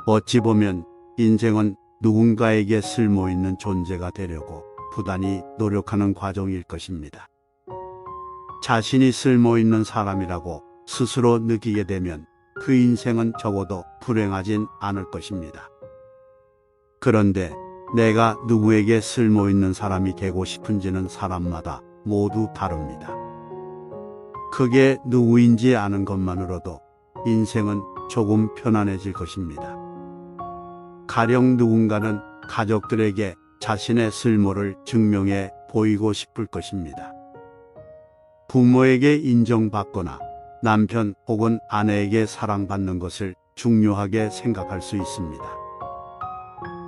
어찌 보면 인생은 누군가에게 쓸모있는 존재가 되려고 부단히 노력하는 과정일 것입니다. 자신이 쓸모있는 사람이라고 스스로 느끼게 되면 그 인생은 적어도 불행하진 않을 것입니다. 그런데 내가 누구에게 쓸모있는 사람이 되고 싶은지는 사람마다 모두 다릅니다. 그게 누구인지 아는 것만으로도 인생은 조금 편안해질 것입니다. 가령 누군가는 가족들에게 자신의 쓸모를 증명해 보이고 싶을 것입니다. 부모에게 인정받거나 남편 혹은 아내에게 사랑받는 것을 중요하게 생각할 수 있습니다.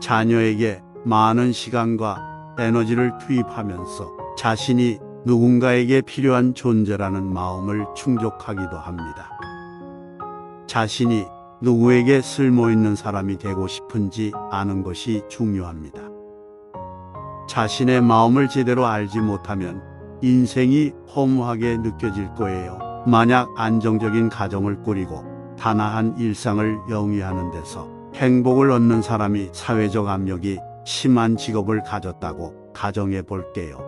자녀에게 많은 시간과 에너지를 투입하면서 자신이 누군가에게 필요한 존재라는 마음을 충족하기도 합니다. 자신이 누구에게 쓸모있는 사람이 되고 싶은지 아는 것이 중요합니다. 자신의 마음을 제대로 알지 못하면 인생이 허무하게 느껴질 거예요. 만약 안정적인 가정을 꾸리고 단아한 일상을 영위하는 데서 행복을 얻는 사람이 사회적 압력이 심한 직업을 가졌다고 가정해 볼게요.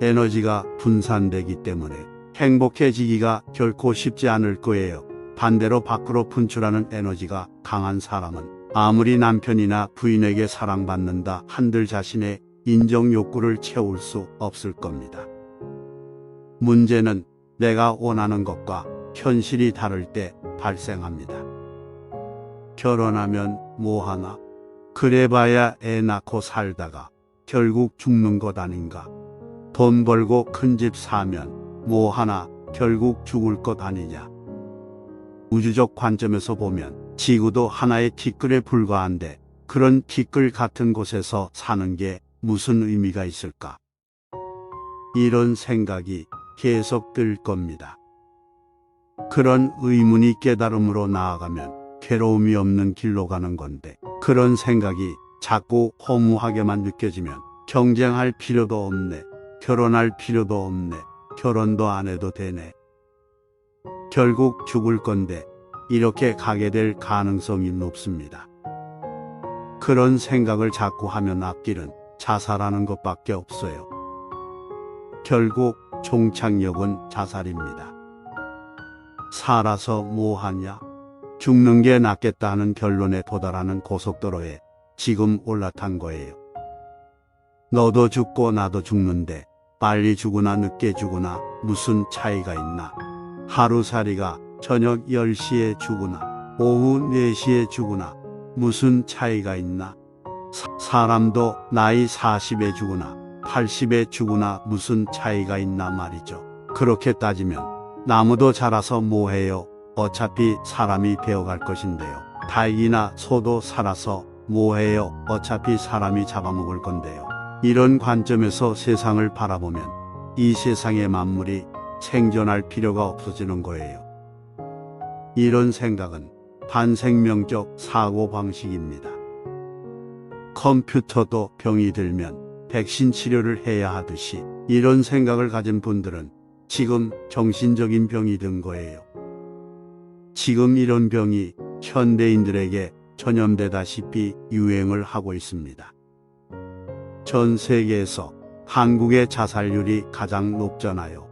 에너지가 분산되기 때문에 행복해지기가 결코 쉽지 않을 거예요. 반대로 밖으로 분출하는 에너지가 강한 사람은 아무리 남편이나 부인에게 사랑받는다 한들 자신의 인정 욕구를 채울 수 없을 겁니다. 문제는 내가 원하는 것과 현실이 다를 때 발생합니다. 결혼하면 뭐하나? 그래봐야 애 낳고 살다가 결국 죽는 것 아닌가? 돈 벌고 큰 집 사면 뭐하나? 결국 죽을 것 아니냐? 우주적 관점에서 보면 지구도 하나의 티끌에 불과한데 그런 티끌 같은 곳에서 사는 게 무슨 의미가 있을까? 이런 생각이 계속 들 겁니다. 그런 의문이 깨달음으로 나아가면 괴로움이 없는 길로 가는 건데 그런 생각이 자꾸 허무하게만 느껴지면 경쟁할 필요도 없네. 결혼할 필요도 없네. 결혼도 안 해도 되네. 결국 죽을 건데 이렇게 가게 될 가능성이 높습니다. 그런 생각을 자꾸 하면 앞길은 자살하는 것밖에 없어요. 결국 종착역은 자살입니다. 살아서 뭐하냐? 죽는 게 낫겠다 하는 결론에 도달하는 고속도로에 지금 올라탄 거예요. 너도 죽고 나도 죽는데 빨리 죽으나 늦게 죽으나 무슨 차이가 있나? 하루살이가 저녁 10시에 죽으나 오후 4시에 죽으나 무슨 차이가 있나? 사람도 나이 40에 죽으나 80에 죽으나 무슨 차이가 있나 말이죠. 그렇게 따지면 나무도 자라서 뭐해요? 어차피 사람이 베어갈 것인데요. 닭이나 소도 살아서 뭐해요? 어차피 사람이 잡아먹을 건데요. 이런 관점에서 세상을 바라보면 이 세상의 만물이 생존할 필요가 없어지는 거예요. 이런 생각은 반생명적 사고방식입니다. 컴퓨터도 병이 들면 백신 치료를 해야 하듯이 이런 생각을 가진 분들은 지금 정신적인 병이 든 거예요. 지금 이런 병이 현대인들에게 전염되다시피 유행을 하고 있습니다. 전 세계에서 한국의 자살률이 가장 높잖아요.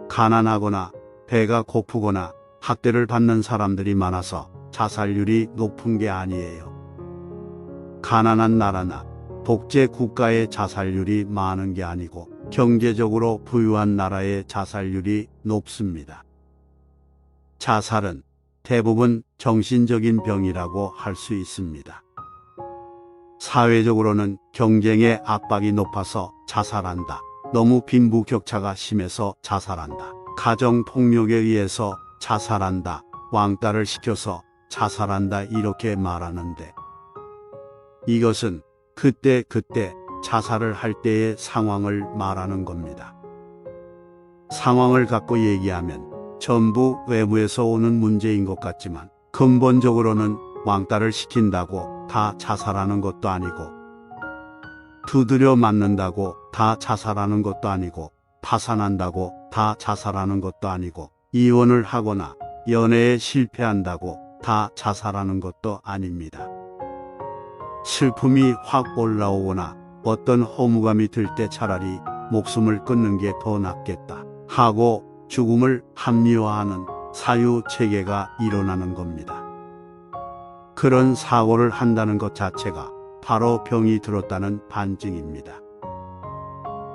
가난하거나 배가 고프거나 학대를 받는 사람들이 많아서 자살률이 높은 게 아니에요. 가난한 나라나 독재 국가의 자살률이 많은 게 아니고 경제적으로 부유한 나라의 자살률이 높습니다. 자살은 대부분 정신적인 병이라고 할 수 있습니다. 사회적으로는 경쟁의 압박이 높아서 자살한다. 너무 빈부격차가 심해서 자살한다. 가정폭력에 의해서 자살한다. 왕따를 시켜서 자살한다. 이렇게 말하는데 이것은 그때 자살을 할 때의 상황을 말하는 겁니다. 상황을 갖고 얘기하면 전부 외부에서 오는 문제인 것 같지만 근본적으로는 왕따를 시킨다고 다 자살하는 것도 아니고 두드려 맞는다고 다 자살하는 것도 아니고 파산한다고 다 자살하는 것도 아니고 이혼을 하거나 연애에 실패한다고 다 자살하는 것도 아닙니다. 슬픔이 확 올라오거나 어떤 허무감이 들 때 차라리 목숨을 끊는 게 더 낫겠다 하고 죽음을 합리화하는 사유체계가 일어나는 겁니다. 그런 사고를 한다는 것 자체가 바로 병이 들었다는 반증입니다.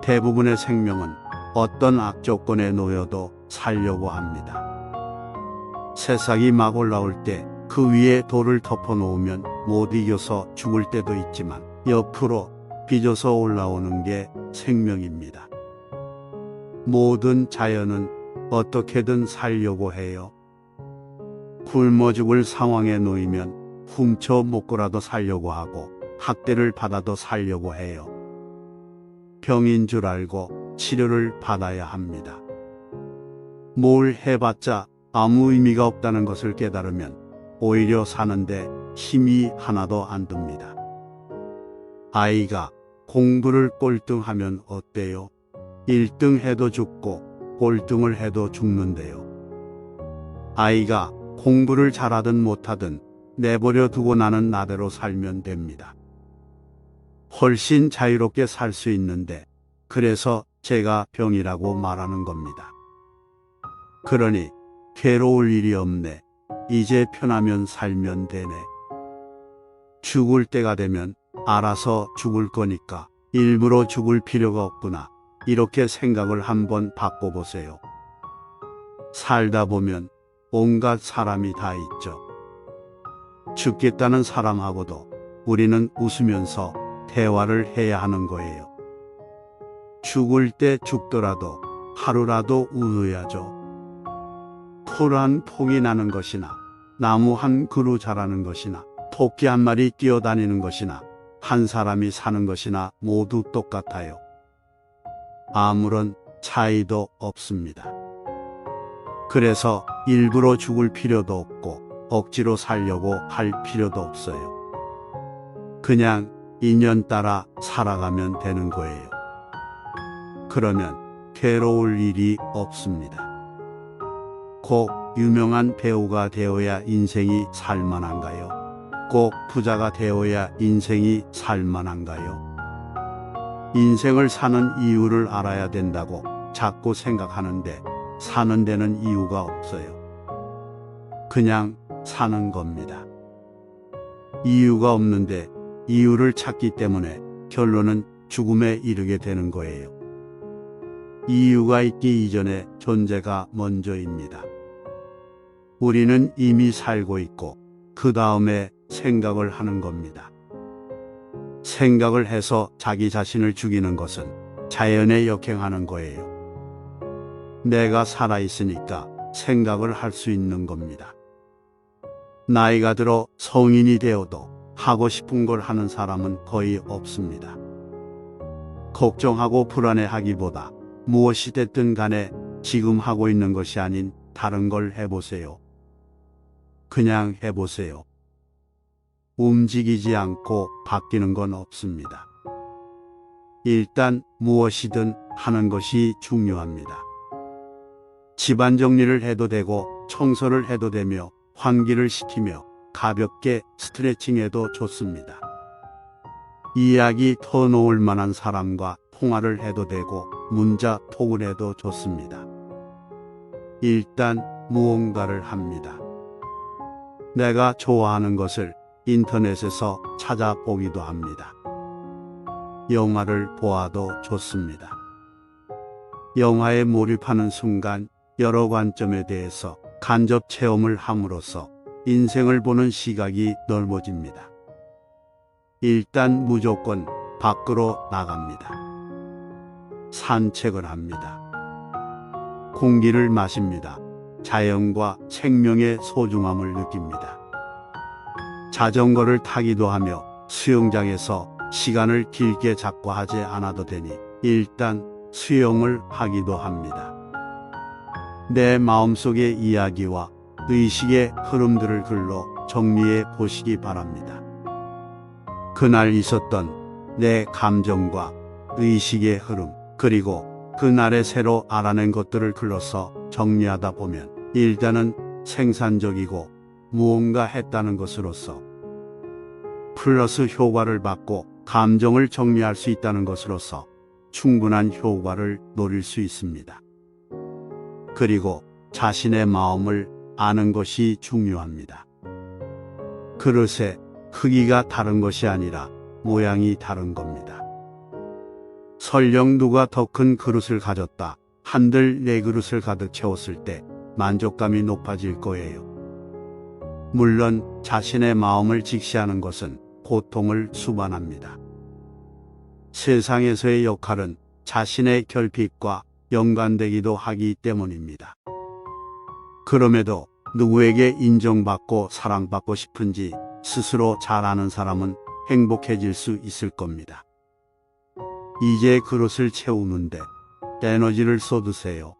대부분의 생명은 어떤 악조건에 놓여도 살려고 합니다. 새싹이 막 올라올 때 그 위에 돌을 덮어놓으면 못 이겨서 죽을 때도 있지만 옆으로 빚어서 올라오는 게 생명입니다. 모든 자연은 어떻게든 살려고 해요. 굶어 죽을 상황에 놓이면 훔쳐 먹고라도 살려고 하고 학대를 받아도 살려고 해요. 병인 줄 알고 치료를 받아야 합니다. 뭘 해봤자 아무 의미가 없다는 것을 깨달으면 오히려 사는데 힘이 하나도 안 듭니다. 아이가 공부를 꼴등하면 어때요? 1등 해도 죽고 꼴등을 해도 죽는데요. 아이가 공부를 잘하든 못하든 내버려 두고 나는 나대로 살면 됩니다. 훨씬 자유롭게 살 수 있는데 그래서 제가 병이라고 말하는 겁니다. 그러니 괴로울 일이 없네. 이제 편하면 살면 되네. 죽을 때가 되면 알아서 죽을 거니까 일부러 죽을 필요가 없구나. 이렇게 생각을 한번 바꿔보세요. 살다 보면 온갖 사람이 다 있죠. 죽겠다는 사람하고도 우리는 웃으면서 대화를 해야 하는 거예요. 죽을 때 죽더라도 하루라도 웃어야죠. 풀 한 폭이 나는 것이나 나무 한 그루 자라는 것이나 토끼 한 마리 뛰어다니는 것이나 한 사람이 사는 것이나 모두 똑같아요. 아무런 차이도 없습니다. 그래서 일부러 죽을 필요도 없고 억지로 살려고 할 필요도 없어요. 그냥 인연 따라 살아가면 되는 거예요. 그러면 괴로울 일이 없습니다. 꼭 유명한 배우가 되어야 인생이 살만한가요? 꼭 부자가 되어야 인생이 살만한가요? 인생을 사는 이유를 알아야 된다고 자꾸 생각하는데 사는 데는 이유가 없어요. 그냥 사는 겁니다. 이유가 없는데 이유를 찾기 때문에 결론은 죽음에 이르게 되는 거예요. 이유가 있기 이전에 존재가 먼저입니다. 우리는 이미 살고 있고 그 다음에 생각을 하는 겁니다. 생각을 해서 자기 자신을 죽이는 것은 자연에 역행하는 거예요. 내가 살아있으니까 생각을 할 수 있는 겁니다. 나이가 들어 성인이 되어도 하고 싶은 걸 하는 사람은 거의 없습니다. 걱정하고 불안해하기보다 무엇이 됐든 간에 지금 하고 있는 것이 아닌 다른 걸 해보세요. 그냥 해보세요. 움직이지 않고 바뀌는 건 없습니다. 일단 무엇이든 하는 것이 중요합니다. 집안 정리를 해도 되고 청소를 해도 되며 환기를 시키며 가볍게 스트레칭해도 좋습니다. 이야기 터놓을 만한 사람과 통화를 해도 되고 문자 톡을 해도 좋습니다. 일단 무언가를 합니다. 내가 좋아하는 것을 인터넷에서 찾아보기도 합니다. 영화를 보아도 좋습니다. 영화에 몰입하는 순간 여러 관점에 대해서 간접 체험을 함으로써 인생을 보는 시각이 넓어집니다. 일단 무조건 밖으로 나갑니다. 산책을 합니다. 공기를 마십니다. 자연과 생명의 소중함을 느낍니다. 자전거를 타기도 하며 수영장에서 시간을 길게 잡고 하지 않아도 되니 일단 수영을 하기도 합니다. 내 마음속의 이야기와 의식의 흐름들을 글로 정리해 보시기 바랍니다. 그날 있었던 내 감정과 의식의 흐름, 그리고 그날에 새로 알아낸 것들을 글로써 정리하다 보면 일단은 생산적이고 무언가 했다는 것으로서 플러스 효과를 받고 감정을 정리할 수 있다는 것으로서 충분한 효과를 노릴 수 있습니다. 그리고 자신의 마음을 아는 것이 중요합니다. 그릇의 크기가 다른 것이 아니라 모양이 다른 겁니다. 설령 누가 더 큰 그릇을 가졌다 한들 내 그릇을 가득 채웠을 때 만족감이 높아질 거예요. 물론 자신의 마음을 직시하는 것은 고통을 수반합니다. 세상에서의 역할은 자신의 결핍과 연관되기도 하기 때문입니다. 그럼에도 누구에게 인정받고 사랑받고 싶은지 스스로 잘 아는 사람은 행복해질 수 있을 겁니다. 이제 그릇을 채우는데 에너지를 쏟으세요.